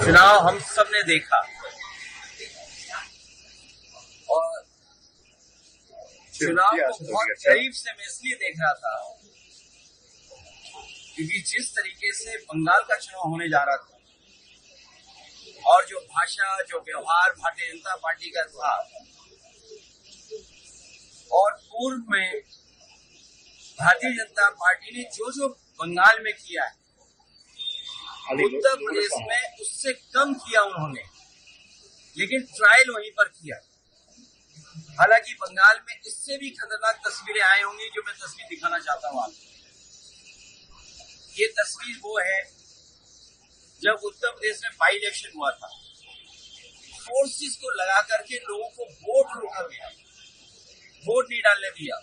चुनाव हम सब ने देखा और चुनाव को बहुत करीब से मैं इसलिए देख रहा था क्योंकि जिस तरीके से बंगाल का चुनाव होने जा रहा था और जो भाषा, जो व्यवहार भारतीय जनता पार्टी का था और पूर्व में भारतीय जनता पार्टी ने जो बंगाल में किया है उत्तर प्रदेश में उससे कम किया उन्होंने, लेकिन ट्रायल वहीं पर किया। हालांकि बंगाल में इससे भी खतरनाक तस्वीरें आई होंगी जो मैं तस्वीर दिखाना चाहता हूं आपको। ये तस्वीर वो है जब उत्तर प्रदेश में बाई इलेक्शन हुआ था, फोर्सेस को लगा करके लोगों को वोट रोका गया, वोट नहीं डालने दिया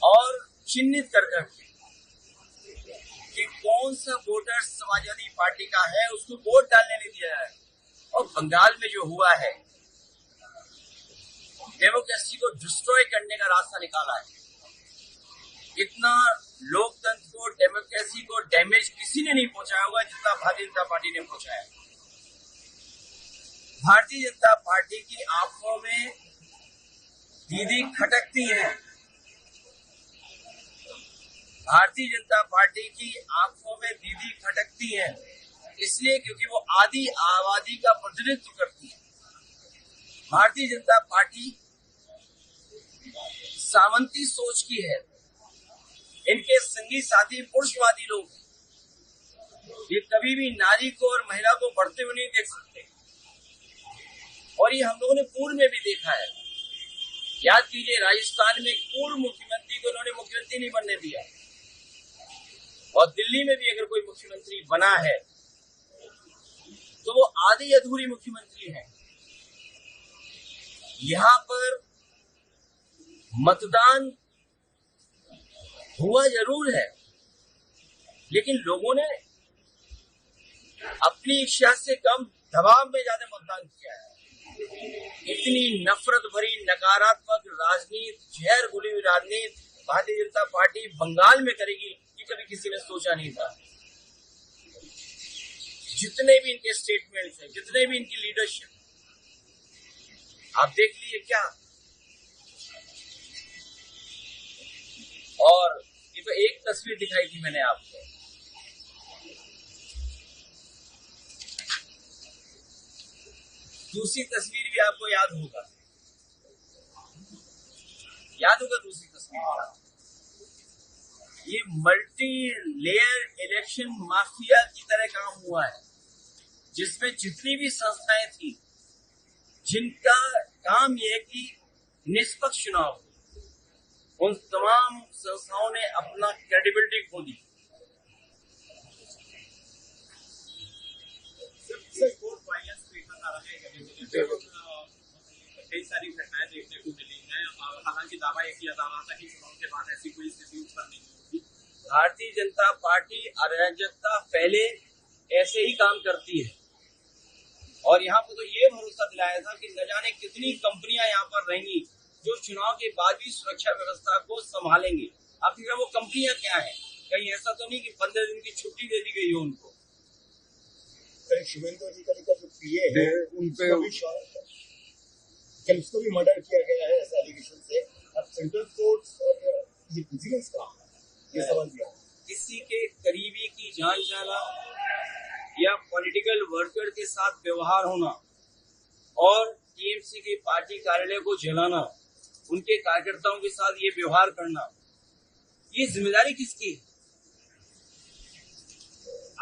और चिन्हित कर करके कि कौन सा वोटर समाजवादी पार्टी का है उसको वोट डालने नहीं दिया है। और बंगाल में जो हुआ है डेमोक्रेसी को डिस्ट्रॉय करने का रास्ता निकाला है। इतना लोकतंत्र को, डेमोक्रेसी को डैमेज किसी ने नहीं पहुंचाया होगा जितना भारतीय जनता पार्टी ने पहुंचाया। भारतीय जनता पार्टी की आंखों में दीदी खटकती है। भारतीय जनता पार्टी की आंखों में दीदी खटकती है इसलिए क्योंकि वो आधी आबादी का प्रतिनिधित्व करती है। भारतीय जनता पार्टी सामंती सोच की है। इनके संगी साथी पुरुषवादी लोग, ये कभी भी नारी को और महिला को बढ़ते हुए नहीं देख सकते और ये हम लोगों ने पूर्व में भी देखा है। याद कीजिए, राजस्थान में पूर्व मुख्यमंत्री को उन्होंने मुख्यमंत्री नहीं बनने दिया और दिल्ली में भी अगर कोई मुख्यमंत्री बना है तो वो आधी अधूरी मुख्यमंत्री है। यहां पर मतदान हुआ जरूर है, लेकिन लोगों ने अपनी इच्छा से कम दबाव में ज्यादा मतदान किया है। इतनी नफरत भरी नकारात्मक राजनीति, जहर घुली हुई राजनीति भारतीय जनता पार्टी बंगाल में करेगी ये कभी किसी ने सोचा नहीं था। जितने भी इनके स्टेटमेंट्स हैं, जितने भी इनकी लीडरशिप, आप देख लीजिए क्या। और ये तो एक तस्वीर दिखाई थी मैंने आपको, दूसरी तस्वीर भी आपको याद होगा दूसरी तस्वीर। ये मल्टी लेयर इलेक्शन माफिया की तरह काम हुआ है जिसमें जितनी भी संस्थाएं थी जिनका काम यह है कि निष्पक्ष चुनाव हो, उन तमाम संस्थाओं ने अपना क्रेडिबिलिटी खो दी। कई सारी घटनाएं देखने को मिली हैं। हालांकि दावा यह किया जा रहा था कि चुनाव के बाद ऐसी कोई स्थिति उत्पन्न नहीं होगी। भारतीय जनता पार्टी अराजकता पहले ऐसे ही काम करती है और यहाँ पर तो ये भरोसा दिलाया था कि न जाने कितनी कंपनियां यहाँ पर रहेंगी जो चुनाव के बाद भी सुरक्षा व्यवस्था को संभालेंगी। आखिर वो कंपनियां क्या है? कहीं ऐसा तो नहीं कि 15 दिन की छुट्टी दे दी गई हो उनको। शुभेंदु अधिकारी का जो पीए है उनपे कल उसको भी मर्डर किया गया है ऐसा एलिगेशन से। अब सेंट्रल कोर्ट और ये विजिलेंस का ये सवाल दिया, किसी के करीबी की जान जाना या पॉलिटिकल वर्कर के साथ व्यवहार होना और टीएमसी की पार्टी कार्यालय को जलाना, उनके कार्यकर्ताओं के साथ ये व्यवहार करना, ये जिम्मेदारी किसकी है?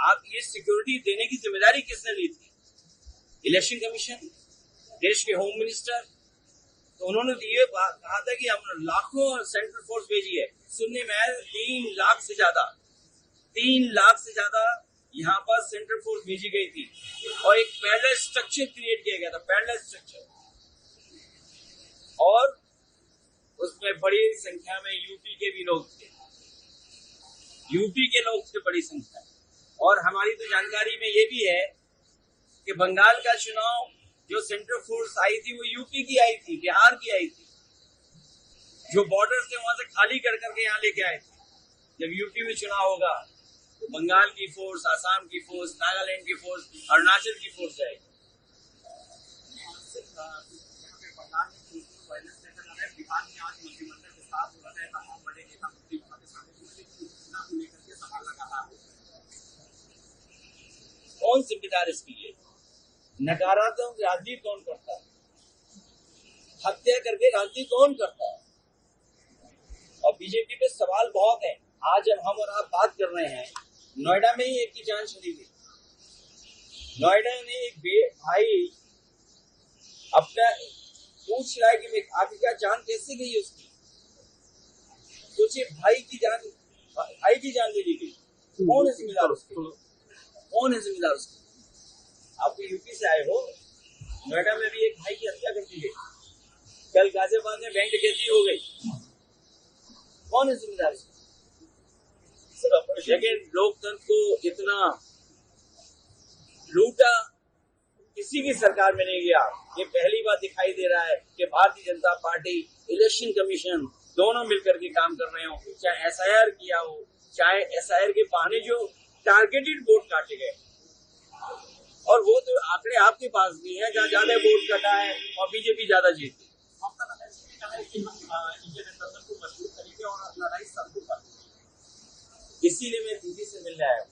आप ये सिक्योरिटी देने की जिम्मेदारी किसने ली थी? इलेक्शन कमीशन, देश के होम मिनिस्टर। तो उन्होंने ये कहा था कि हम लाखों सेंट्रल फोर्स भेजी है। सुनने में आया 3 लाख से ज्यादा यहाँ पर सेंट्रल फोर्स भेजी गई थी और एक पैरेलल स्ट्रक्चर क्रिएट किया गया था, पैरेलल स्ट्रक्चर। और उसमें बड़ी संख्या में यूपी के भी लोग थे, बड़ी संख्या। और हमारी तो जानकारी में ये भी है कि बंगाल का चुनाव जो सेंट्रल फोर्स आई थी वो यूपी की आई थी, बिहार की आई थी, जो बॉर्डर थे वहां से खाली कर करके यहाँ लेके आए थे। जब यूपी में चुनाव होगा तो बंगाल की फोर्स, आसाम की फोर्स, नागालैंड की फोर्स, अरुणाचल की फोर्स जाएगी। यहाँ पे बंगाल में पोस्टल वायलेंस देखा जा रहा है। बिहार में आज मंत्रिमंडल विस्तार हो रहा है, तमाम बड़े नेता मंत्री वहां पे शामिल हुए, लेकिन सूचना को लेकर के सवाल लगा रहा है। कौन जिम्मेदार इसकी है? नकारात्मक राजनीति कौन करता है? हत्या करके राजनीति कौन करता है? और बीजेपी पे सवाल बहुत है। आज हम और आप बात कर रहे हैं, नोएडा में ही एक की जान चली गई। नोएडा में एक भाई अपना पूछ रहा है कि आखिरकार जान कैसे गई उसकी। सोचिए, भाई की जान ले ली गई। कौन है जिम्मेदार उसके? कौन है जिम्मेदार उसके? आप तो यूपी से आए हो। नोएडा में भी एक भाई की हत्या कर दी गई। कल गाजियाबाद में बैंक डकैती हो गई। कौन है जिम्मेदार? लेकिन लोकतंत्र को इतना लूटा किसी भी सरकार में नहीं गया। ये पहली बार दिखाई दे रहा है कि Bharatiya Janata party, election commission दोनों मिलकर के काम कर रहे हो। चाहे एसआईआर किया हो, चाहे एसआईआर के बहाने जो टारगेटेड वोट काटे गए, और वो तो आंकड़े आपके पास भी हैं, जहाँ ज्यादा वोट कटा है और बीजेपी ज्यादा जीती। आपका कहना है कि हम इंडियन गठबंधन को मजबूत करेंगे और लड़ाई सबको करेंगे। इसीलिए मैं दीदी से मिलने आया हूँ।